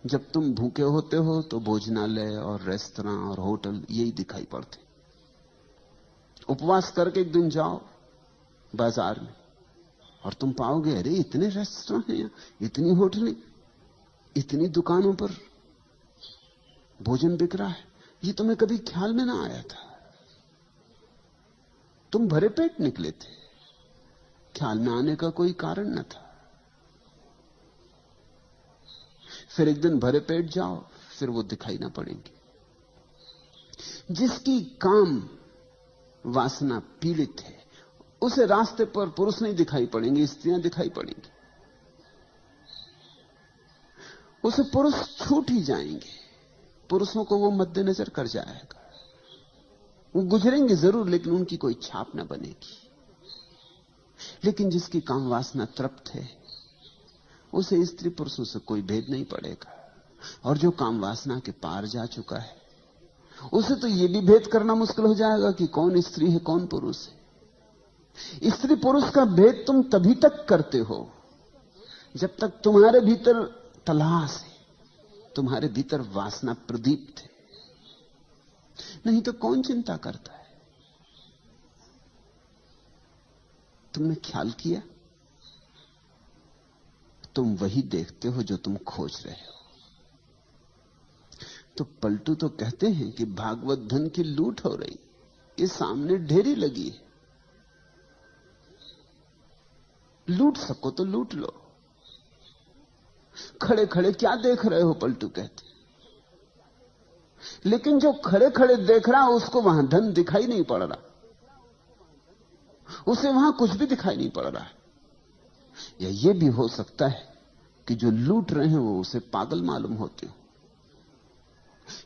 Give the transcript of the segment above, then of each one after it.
जब तुम भूखे होते हो तो भोजनालय और रेस्तरां और होटल यही दिखाई पड़ते। उपवास करके एक दिन जाओ बाजार में और तुम पाओगे अरे इतने रेस्तरां हैं यहाँ, इतनी होटलें, इतनी दुकानों पर भोजन बिक रहा है। ये तुम्हें कभी ख्याल में ना आया था। तुम भरे पेट निकले थे, ख्याल में आने का कोई कारण न था। फिर एक दिन भरे पेट जाओ, फिर वो दिखाई ना पड़ेंगे। जिसकी काम वासना पीड़ित है उसे रास्ते पर पुरुष नहीं दिखाई पड़ेंगे, स्त्रियां दिखाई पड़ेंगी। उसे पुरुष छूट ही जाएंगे, पुरुषों को वो मद्देनजर कर जाएगा। वो गुजरेंगे जरूर लेकिन उनकी कोई छाप ना बनेगी। लेकिन जिसकी काम वासना तृप्त है उसे स्त्री पुरुषों से कोई भेद नहीं पड़ेगा। और जो काम वासना के पार जा चुका है उसे तो यह भी भेद करना मुश्किल हो जाएगा कि कौन स्त्री है कौन पुरुष है। स्त्री पुरुष का भेद तुम तभी तक करते हो जब तक तुम्हारे भीतर तलाश है, तुम्हारे भीतर वासना प्रदीप्त है। नहीं तो कौन चिंता करता है। तुमने ख्याल किया, तुम वही देखते हो जो तुम खोज रहे हो। तो पलटू तो कहते हैं कि भागवत धन की लूट हो रही, ये सामने ढेरी लगी है, लूट सको तो लूट लो। खड़े खड़े क्या देख रहे हो, पलटू कहते। लेकिन जो खड़े खड़े देख रहा है उसको वहां धन दिखाई नहीं पड़ रहा, उसे वहां कुछ भी दिखाई नहीं पड़ रहा है। या यह भी हो सकता है कि जो लूट रहे हैं वो उसे पागल मालूम होते हो,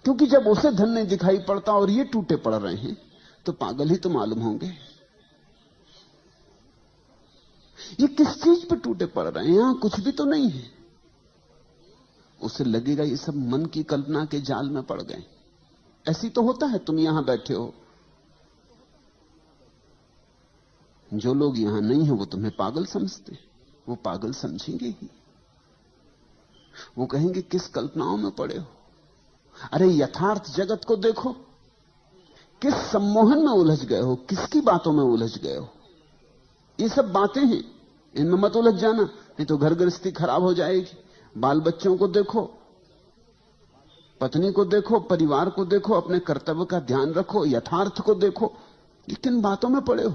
क्योंकि जब उसे धन नहीं दिखाई पड़ता और ये टूटे पड़ रहे हैं तो पागल ही तो मालूम होंगे। ये किस चीज पे टूटे पड़ रहे हैं, यहां कुछ भी तो नहीं है। उसे लगेगा ये सब मन की कल्पना के जाल में पड़ गए। ऐसी तो होता है, तुम यहां बैठे हो, जो लोग यहां नहीं है वो तुम्हें पागल समझते, वो पागल समझेंगे ही। वो कहेंगे किस कल्पनाओं में पड़े हो। अरे यथार्थ जगत को देखो, किस सम्मोहन में उलझ गए हो, किसकी बातों में उलझ गए हो। ये सब बातें हैं, इनमें मत उलझ जाना, नहीं तो घर गृहस्थी खराब हो जाएगी। बाल बच्चों को देखो, पत्नी को देखो, परिवार को देखो, अपने कर्तव्य का ध्यान रखो, यथार्थ को देखो। ये किन बातों में पड़े हो।